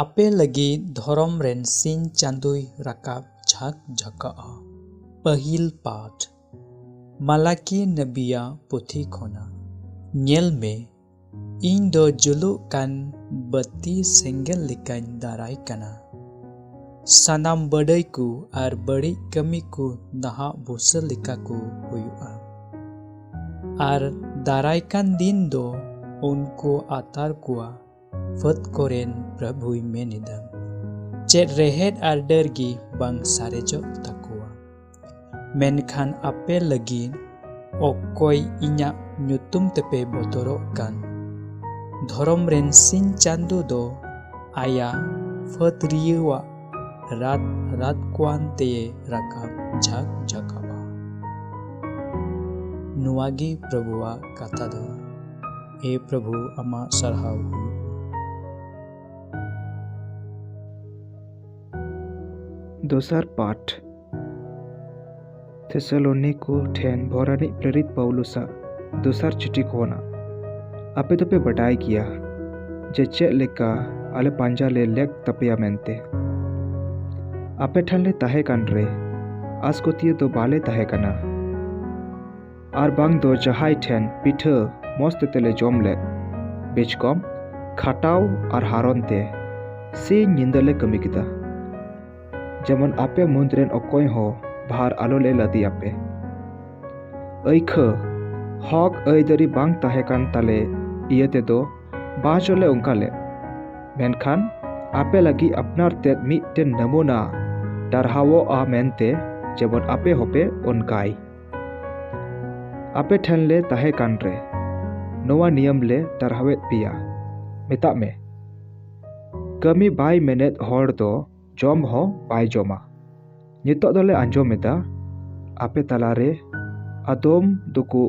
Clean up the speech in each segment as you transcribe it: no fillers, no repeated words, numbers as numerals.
ᱟᱯᱮ ᱞᱟᱹᱜᱤᱫ ᱫᱷᱚᱨᱚᱢ ᱨᱮᱱ ᱥᱤᱧ ᱪᱟᱸᱫᱳᱭ ᱨᱟᱠᱟᱵ ᱡᱷᱟᱠ ᱡᱷᱟᱠᱟᱜᱼᱟ᱾ ᱯᱟᱹᱦᱤᱞ ᱯᱟᱴ ᱢᱟᱞᱟᱠᱤ ᱱᱟᱵᱤᱭᱟᱜ ᱯᱩᱛᱷᱤ ᱠᱷᱚᱱᱟᱜ᱾ ᱧᱮᱞ ᱢᱮ, ᱤᱧ ᱫᱚ ᱡᱩᱞᱩᱜ ᱠᱟᱱ ᱵᱟᱹᱛᱤ ᱥᱮᱸᱜᱮᱞ ᱞᱮᱠᱟᱧ ᱫᱟᱨᱟᱭ ᱠᱟᱱᱟ᱾ ᱥᱟᱱᱟᱢ ᱵᱟᱰᱟᱭ ᱠᱚ ᱟᱨ ᱵᱟᱹᱲᱤᱡ ᱠᱟᱹᱢᱤ ᱠᱚ ᱱᱟᱦᱟᱜ ᱵᱷᱩᱥᱟᱹ ᱞᱮᱠᱟ ᱠᱚ ᱦᱩᱭᱩᱜᱼᱟ᱾ ᱟᱨ ᱫᱟᱨᱟᱭ ᱠᱟᱱ ᱫᱤᱱ ᱫᱚ ᱩᱱᱠᱩ ᱟᱛᱟᱨ ᱠᱚᱣᱟ, ᱯᱷᱟᱹᱫ ᱠᱚᱨᱮᱱ ᱯᱨᱚᱵᱷᱩᱭ ᱢᱮᱱ ᱮᱫᱟ᱾ ᱪᱮᱫ ᱨᱮᱦᱮᱫ ᱟᱨ ᱰᱟᱹᱨ ᱜᱮ ᱵᱟᱝ ᱥᱟᱨᱮᱡᱚᱜ ᱛᱟᱠᱚᱣᱟ᱾ ᱢᱮᱱᱠᱷᱟᱱ ᱟᱯᱮ ᱞᱟᱹᱜᱤᱫ ᱚᱠᱚᱭ ᱤᱧᱟᱹᱜ ᱧᱩᱛᱩᱢ ᱛᱮᱯᱮ ᱵᱚᱛᱚᱨᱚᱜ ᱠᱟᱱ, ᱫᱷᱚᱨᱚᱢ ᱨᱮᱱ ᱥᱤᱧ ᱪᱟᱸᱫᱳ ᱫᱚ ᱟᱭᱟᱜ ᱯᱷᱟᱹᱫ ᱨᱤᱭᱟᱹᱣᱟᱜ ᱨᱟᱛ ᱠᱚᱣᱟᱱ ᱛᱮᱭ ᱨᱟᱠᱟᱵ ᱡᱷᱟᱠ ᱡᱷᱟᱠᱟᱜᱼᱟ᱾ ᱱᱚᱣᱟ ᱜᱮ ᱯᱨᱚᱵᱷᱩᱣᱟᱜ ᱠᱟᱛᱷᱟ ᱫᱚ᱾ ᱦᱮ ᱯᱨᱚᱵᱷᱩ, ᱟᱢᱟᱜ ᱥᱟᱨᱦᱟᱣ ᱦᱩᱭᱩᱜ᱾ ᱫᱚᱥᱟᱨ ᱯᱟᱴ ᱛᱷᱮᱥᱟᱞᱳᱱᱤᱠᱚ ᱴᱷᱮᱱ ᱵᱷᱚᱨᱟᱱᱤᱡ ᱯᱨᱮᱨᱤᱛ ᱯᱟᱩᱞᱩᱥᱟᱜ ᱫᱚᱥᱟᱨ ᱪᱤᱴᱷᱤ ᱠᱷᱚᱱᱟᱜ᱾ ᱟᱯᱮ ᱫᱚᱯᱮ ᱵᱟᱰᱟᱭ ᱜᱮᱭᱟ ᱡᱮ ᱪᱮᱫ ᱞᱮᱠᱟ ᱟᱞᱮ ᱯᱟᱸᱡᱟ ᱞᱮ ᱞᱮᱠ ᱛᱟᱯᱮᱭᱟ ᱢᱮᱱᱛᱮ᱾ ᱟᱯᱮ ᱴᱷᱮᱱ ᱞᱮ ᱛᱟᱦᱮᱸ ᱠᱟᱱ ᱨᱮ ᱟᱥᱠᱚᱛᱤᱭᱟᱹ ᱫᱚ ᱵᱟᱞᱮ ᱛᱟᱦᱮᱸ ᱠᱟᱱᱟ, ᱟᱨ ᱵᱟᱝ ᱫᱚ ᱡᱟᱦᱟᱸᱭ ᱴᱷᱮᱱ ᱯᱤᱴᱷᱟᱹ ᱢᱚᱡᱽ ᱛᱮᱞᱮ ᱡᱚᱢ ᱞᱮᱫ᱾ ᱵᱮᱪᱠᱚᱢ, ᱠᱷᱟᱴᱟᱣ ᱟᱨ ᱦᱟᱨᱚᱱ ᱛᱮ ᱥᱤᱧ ᱧᱤᱫᱟᱹ ᱞᱮ ᱠᱟᱹᱢᱤ ᱠᱮᱫᱟ, ᱡᱮᱢᱚᱱ ᱟᱯᱮ ᱢᱩᱫᱽ ᱨᱮᱱ ᱚᱠᱚᱭ ᱦᱚᱸ ᱵᱷᱟᱨ ᱟᱞᱚ ᱞᱮ ᱞᱟᱫᱮᱭᱟᱯᱮ᱾ ᱟᱹᱭᱠᱷᱟᱹ ᱦᱚᱠ ᱟᱹᱭᱫᱟᱹᱨᱤ ᱵᱟᱝ ᱛᱟᱦᱮᱸ ᱠᱟᱱ ᱛᱟᱞᱮ ᱤᱭᱟᱹ ᱛᱮᱫᱚ ᱵᱟᱪᱚᱞᱮ ᱚᱱᱠᱟ ᱞᱮᱫ᱾ ᱢᱮᱱᱠᱷᱟᱱ ᱟᱯᱮ ᱞᱟᱹᱜᱤᱫ ᱟᱯᱱᱟᱨ ᱛᱮᱫ ᱢᱤᱫᱴᱮᱱ ᱱᱟᱢᱩᱱᱟ ᱰᱟᱨᱦᱟᱣᱚᱜᱼᱟ ᱢᱮᱱᱛᱮ, ᱡᱮᱢᱚᱱ ᱟᱯᱮ ᱦᱚᱸᱯᱮ ᱚᱱᱠᱟᱭ᱾ ᱟᱯᱮ ᱴᱷᱮᱱ ᱞᱮ ᱛᱟᱦᱮᱸ ᱠᱟᱱ ᱨᱮ ᱱᱚᱣᱟ ᱱᱤᱭᱚᱢ ᱞᱮ ᱰᱟᱨᱦᱟᱣᱮᱫ ᱯᱮᱭᱟ᱾ ᱢᱮᱛᱟᱜ ᱢᱮ, ᱠᱟᱹᱢᱤ ᱵᱟᱭ ᱢᱮᱱᱮᱫ ᱦᱚᱲ ᱫᱚ ᱡᱚᱢ ᱦᱚᱸ ᱵᱟᱭ ᱡᱚᱢᱟ᱾ ᱱᱤᱛᱚᱜ ᱫᱚᱞᱮ ᱟᱸᱡᱚᱢ ᱮᱫᱟ ᱟᱯᱮ ᱛᱟᱞᱟᱨᱮ ᱟᱫᱚᱢ ᱫᱚᱠᱚ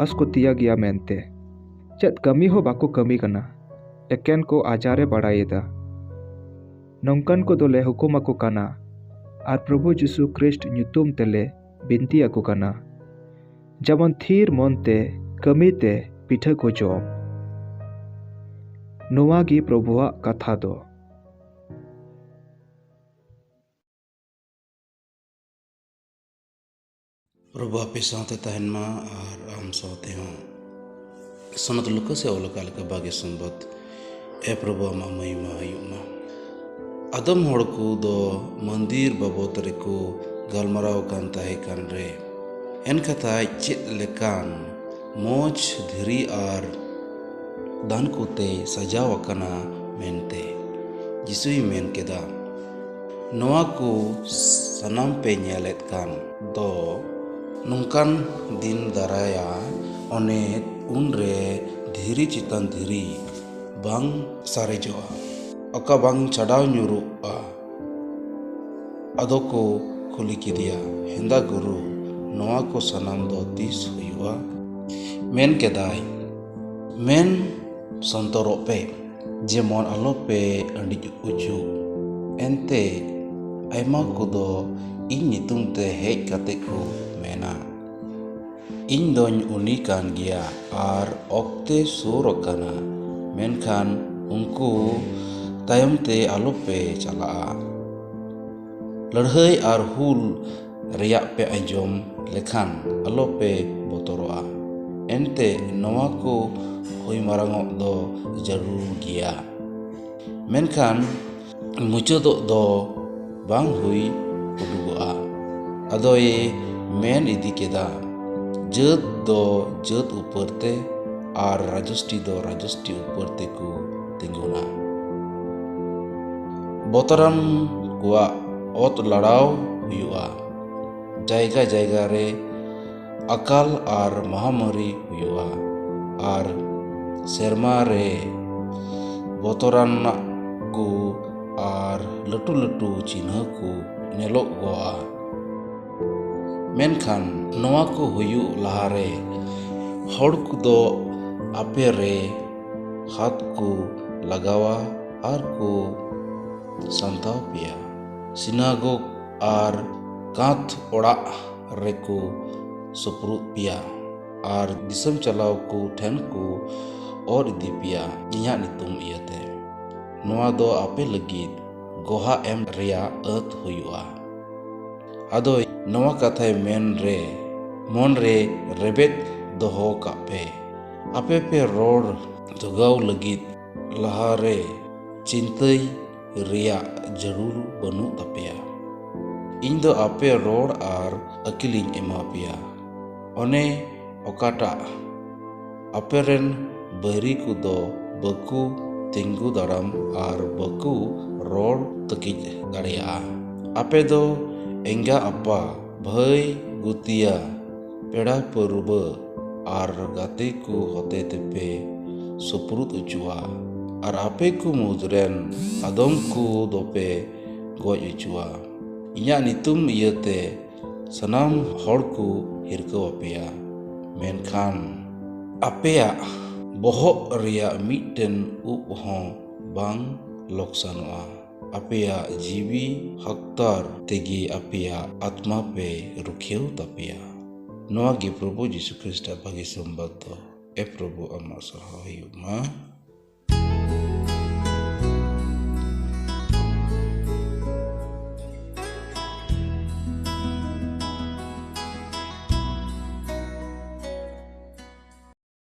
ᱟᱥᱠᱚᱛᱤᱭᱟᱹ ᱜᱮᱭᱟ ᱢᱮᱱᱛᱮ᱾ ᱪᱮᱫ ᱠᱟᱹᱢᱤ ᱦᱚᱸ ᱵᱟᱠᱚ ᱠᱟᱹᱢᱤ ᱠᱟᱱᱟ, ᱮᱠᱮᱱ ᱠᱚ ᱟᱡᱟᱨᱮ ᱵᱟᱲᱟᱭᱮᱫᱟ᱾ ᱱᱚᱝᱠᱟᱱ ᱠᱚᱫᱚᱞᱮ ᱦᱩᱠᱩᱢ ᱟᱠᱚ ᱠᱟᱱᱟ ᱟᱨ ᱯᱨᱚᱵᱷᱩ ᱡᱤᱥᱩ ᱠᱷᱨᱤᱥᱴ ᱧᱩᱛᱩᱢ ᱛᱮᱞᱮ ᱵᱤᱱᱛᱤ ᱟᱠᱚ ᱠᱟᱱᱟ, ᱡᱮᱢᱚᱱ ᱛᱷᱤᱨ ᱢᱚᱱᱛᱮ ᱠᱟᱹᱢᱤᱛᱮ ᱯᱤᱴᱷᱟᱹ ᱠᱚ ᱡᱚᱢ᱾ ᱱᱚᱣᱟ ᱜᱮ ᱯᱨᱚᱵᱷᱩᱣᱟᱜ ᱠᱟᱛᱷᱟ ᱫᱚ᱾ ᱯᱨᱚᱵᱷᱩ ᱟᱯᱮ ᱥᱟᱶᱛᱮ ᱛᱟᱦᱮᱱ ᱢᱟ ᱟᱨ ᱟᱢ ᱥᱟᱶᱛᱮ ᱦᱚᱸ ᱥᱚᱱᱚᱛ ᱞᱩᱠᱟᱹ ᱥᱮ ᱚᱞ ᱟᱠᱟᱫ ᱞᱮᱠᱟ ᱵᱷᱟᱜᱮ ᱥᱚᱢᱵᱟᱫ ᱯᱨᱚᱵᱷᱩ ᱟᱢᱟᱜ ᱢᱚᱦᱤᱢᱟ ᱦᱩᱭᱩᱜ ᱢᱟ᱾ ᱟᱫᱚᱢ ᱦᱚᱲ ᱠᱚᱫᱚ ᱢᱚᱱᱫᱤᱨ ᱵᱟᱵᱚᱫ ᱨᱮᱠᱚ ᱜᱟᱞᱢᱟᱨᱟᱣ ᱠᱟᱱ ᱛᱟᱦᱮᱸ ᱠᱟᱱ ᱨᱮ, ᱮᱱᱠᱷᱟᱛᱟᱭ ᱪᱮᱫ ᱞᱮᱠᱟᱱ ᱢᱚᱡᱽ ᱫᱷᱤᱨᱤ ᱟᱨ ᱫᱟᱱ ᱠᱚᱛᱮ ᱥᱟᱡᱟᱣ ᱟᱠᱟᱱᱟ ᱢᱮᱱᱛᱮ ᱡᱤᱥᱩᱭ ᱢᱮᱱ ᱠᱮᱫᱟ, ᱱᱚᱣᱟ ᱠᱚ ᱥᱟᱱᱟᱢ ᱯᱮ ᱧᱮᱞᱮᱫ ᱠᱟᱱ ᱫᱚ ᱱᱚᱝᱠᱟᱱ ᱫᱤᱱ ᱫᱟᱨᱟᱭᱟ ᱚᱱᱮ ᱩᱱᱨᱮ ᱫᱷᱤᱨᱤ ᱪᱮᱛᱟᱱ ᱫᱷᱤᱨᱤ ᱵᱟᱝ ᱥᱟᱨᱮᱡᱚᱜᱼᱟ, ᱚᱠᱟ ᱵᱟᱝ ᱪᱷᱟᱰᱟᱣ ᱧᱩᱨᱩᱜᱼᱟ᱾ ᱟᱫᱚ ko ᱠᱩᱞᱤ ᱠᱮᱫᱮᱭᱟ, ᱦᱮᱸᱫᱟ ᱜᱩᱨᱩ, ᱱᱚᱣᱟ ᱠᱚ ᱥᱟᱱᱟᱢ ᱫᱚ ᱛᱤᱥ ᱦᱩᱭᱩᱜᱼᱟ? ᱢᱮᱱ ᱠᱮᱫᱟᱭ, ᱢᱮᱱ ᱥᱚᱱᱛᱚᱨᱚᱜ ᱯᱮ, ᱡᱮᱢᱚᱱ ᱟᱞᱚᱯᱮ ᱟᱹᱰᱤᱡ ᱩᱪᱩᱜ᱾ ᱮᱱᱛᱮ ᱟᱭᱢᱟ ᱠᱚᱫᱚ ᱤᱧ ᱧᱩᱛᱩᱢ ᱛᱮ ᱦᱮᱡ ᱠᱟᱛᱮ ko mena, ᱤᱧ ᱫᱚᱧ ᱩᱱᱤ ᱠᱟᱱ ᱜᱮᱭᱟ ᱟᱨ ᱚᱠᱛᱮ ᱥᱩᱨ ᱟᱠᱟᱱᱟ, ᱢᱮᱱᱠᱷᱟᱱ ᱩᱱᱠᱩ ᱛᱟᱭᱚᱢ ᱛᱮ ᱟᱞᱚᱯᱮ ᱪᱟᱞᱟᱜᱼᱟ᱾ ᱞᱟᱹᱲᱦᱟᱹᱭ ᱟᱨ ᱦᱩᱞ ᱨᱮᱭᱟᱜ ᱯᱮ ᱟᱸᱡᱚᱢ ᱞᱮᱠᱷᱟᱱ ᱟᱞᱚᱯᱮ ᱵᱚᱛᱚᱨᱚᱜᱼᱟ᱾ ᱮᱱᱛᱮ ᱱᱚᱣᱟ ᱠᱚ ᱦᱩᱭ ᱢᱟᱨᱟᱝᱚᱜ ᱫᱚ ᱡᱟᱹᱨᱩᱲ ᱜᱮᱭᱟ, ᱢᱮᱱᱠᱷᱟᱱ ᱢᱩᱪᱟᱹᱫᱚᱜ ᱫᱚ ᱵᱟᱝ ᱦᱩᱭ ᱩᱰᱩᱠᱚᱜᱼᱟ᱾ ᱟᱫᱚᱭ ᱢᱮᱱ ᱤᱫᱤ ᱠᱮᱫᱟ, ᱡᱟᱹᱛ ᱫᱚ ᱡᱟᱹᱛ ᱩᱯᱚᱨ ᱛᱮ ᱟᱨ ᱨᱟᱡᱚᱥᱴᱤ ᱫᱚ ᱨᱟᱡᱚᱥᱴᱤ ᱩᱯᱚᱨ ᱛᱮᱠᱚ ᱛᱤᱸᱜᱩᱱᱟ᱾ ᱵᱚᱛᱚᱨᱟᱱ ᱠᱚᱣᱟᱜ ᱚᱛ ᱞᱟᱲᱟᱣ ᱦᱩᱭᱩᱜᱼᱟ᱾ ᱡᱟᱭᱜᱟ ᱡᱟᱭᱜᱟ ᱨᱮ ᱟᱠᱟᱞ ᱟᱨ ᱢᱚᱦᱟᱢᱟᱨᱤ ᱦᱩᱭᱩᱜᱼᱟ, ᱟᱨ ᱥᱮᱨᱢᱟ ᱨᱮ ᱵᱚᱛᱚᱨᱟᱱᱟᱜ ᱠᱚ ᱟᱨ ᱞᱟᱹᱴᱩ ᱞᱟᱹᱴᱩ ᱪᱤᱱᱦᱟᱹ ko ᱧᱮᱞᱚᱜᱚᱜᱼᱟ᱾ ᱢᱮᱱᱠᱷᱟᱱ ᱱᱚᱣᱟ ko ᱦᱩᱭᱩᱜ ᱞᱟᱦᱟᱨᱮ ᱦᱚᱲ ᱠᱚᱫᱚ ᱟᱯᱮ ᱨᱮ ᱦᱟᱛ ko ᱞᱟᱜᱟᱣᱟ ᱟᱨ ko ᱥᱟᱢᱛᱟᱣ ᱯᱮᱭᱟ᱾ ᱥᱤᱱᱟᱜᱚᱜ ᱟᱨ ᱠᱟᱸᱛ ᱚᱲᱟᱜ ᱨᱮᱠᱚ ᱥᱩᱯᱨᱩᱫ ᱯᱮᱭᱟ ᱟᱨ ᱫᱤᱥᱚᱢ ᱪᱟᱞᱟᱣ ᱠᱚ ᱴᱷᱮᱱ ko ᱚᱨ ᱤᱫᱤ ᱯᱮᱭᱟ ᱤᱧᱟᱹᱜ ᱧᱩᱛᱩᱢ ᱤᱭᱟᱹᱛᱮ᱾ नोआ दो आपे लगीद गोहा एम रिया अत हुआ। आदो नोआ कथाय मन रे रेबेत दोहो कापे आपे पे रोड धुगाव लगीद लहारे चिंतई रिया जरूर बनु तपेया। इन दो आपे रोड आर अकिलिंग एमा पिया ओने ओकाटा अपेरेन बहरी को दो बकु तिंगु दाराम आर बकु रोड तकिज दाड़िया। आपे दो एंगा अपा भाई गुतिया पेड़ा पर्व आर गाते को होते तेपे सुपुरुत उचुआ आर आपे को मुद्रेन आदम को दोपे गोज उचुआ। इन्या नितुम इयते सनाम हर को हिरको अपेया मेनखान अपेया बोहक रिया मिटन उप हों बांग लोकसानोआ। अपेया जीवी हकतार तेगी अपेया आत्मा पे रुखेव तपेया। नोआ गे प्रभु जीसु ख्रिस्ट बागी संबत ए प्रभु अमा सहाय मा।